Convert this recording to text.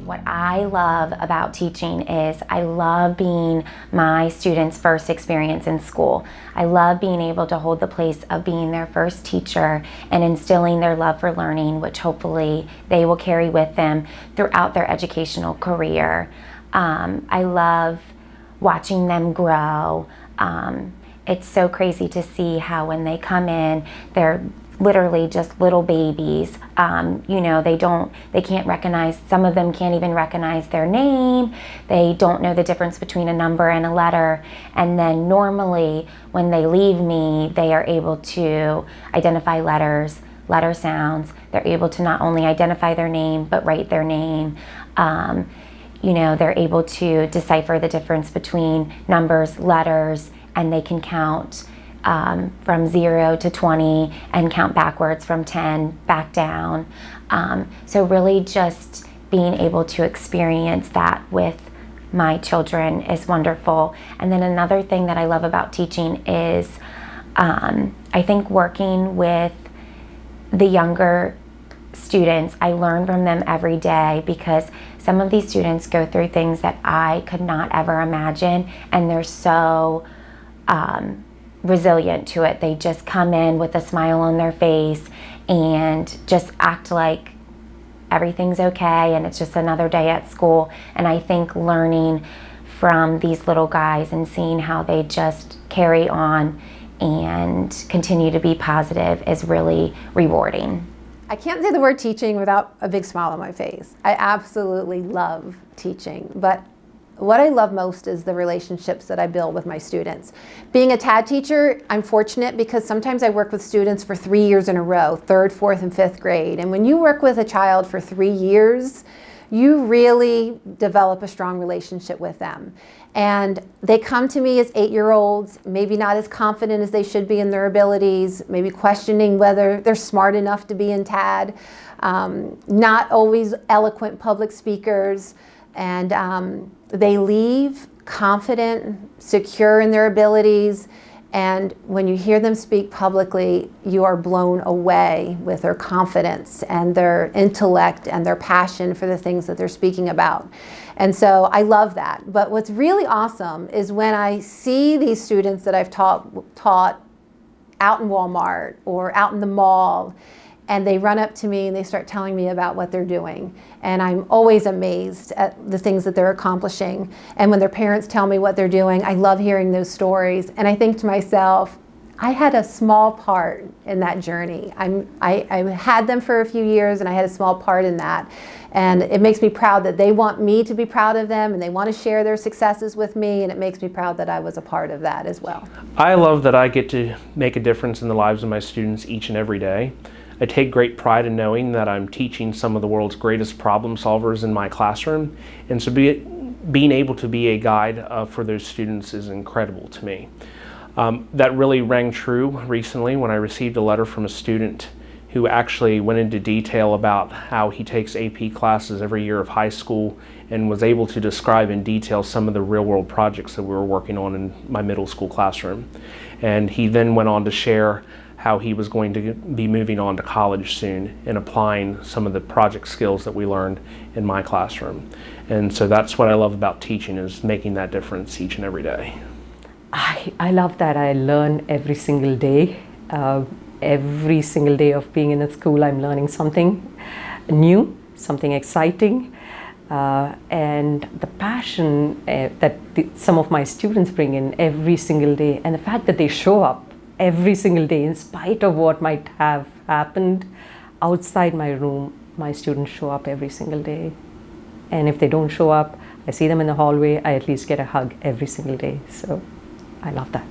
What I love about teaching is I love being my students' first experience in school. I love being able to hold the place of being their first teacher and instilling their love for learning, which hopefully they will carry with them throughout their educational career. I love watching them grow. It's so crazy to see how when they come in, they're literally just little babies. You know, they can't recognize, some of them can't even recognize their name. They don't know the difference between a number and a letter. And then normally when they leave me, they are able to identify letters, letter sounds. They're able to not only identify their name, but write their name. You know, they're able to decipher the difference between numbers, letters, and they can count from 0 to 20 and count backwards from 10 back down. So really just being able to experience that with my children is wonderful. And then another thing that I love about teaching is I think working with the younger students, I learn from them every day, because some of these students go through things that I could not ever imagine, and they're so resilient to it. They just come in with a smile on their face and just act like everything's okay and it's just another day at school. And I think learning from these little guys and seeing how they just carry on and continue to be positive is really rewarding. I can't say the word teaching without a big smile on my face. I absolutely love teaching, but what I love most is the relationships that I build with my students. Being a TAD teacher, I'm fortunate because sometimes I work with students for 3 years in a row, 3rd, 4th, and 5th grade. And when you work with a child for 3 years, you really develop a strong relationship with them. And they come to me as 8-year-olds, maybe not as confident as they should be in their abilities, maybe questioning whether they're smart enough to be in TAD, not always eloquent public speakers, and they leave confident, secure in their abilities, and when you hear them speak publicly, you are blown away with their confidence and their intellect and their passion for the things that they're speaking about. And so I love that. But what's really awesome is when I see these students that I've taught out in Walmart or out in the mall, and they run up to me and they start telling me about what they're doing. And I'm always amazed at the things that they're accomplishing. And when their parents tell me what they're doing, I love hearing those stories. And I think to myself, I had a small part in that journey. I had them for a few years and I had a small part in that. And it makes me proud that they want me to be proud of them and they want to share their successes with me, and it makes me proud that I was a part of that as well. I love that I get to make a difference in the lives of my students each and every day. I take great pride in knowing that I'm teaching some of the world's greatest problem solvers in my classroom, and so being able to be a guide for those students is incredible to me. That really rang true recently when I received a letter from a student who actually went into detail about how he takes AP classes every year of high school and was able to describe in detail some of the real-world projects that we were working on in my middle school classroom. And he then went on to share how he was going to be moving on to college soon and applying some of the project skills that we learned in my classroom. And so that's what I love about teaching, is making that difference each and every day. I love that I learn every single day. Every single day of being in a school, I'm learning something new, something exciting. And the passion that some of my students bring in every single day, and the fact that they show up every single day in spite of what might have happened outside my room, my students show up every single day. And if they don't show up, I see them in the hallway, I at least get a hug every single day. So I love that.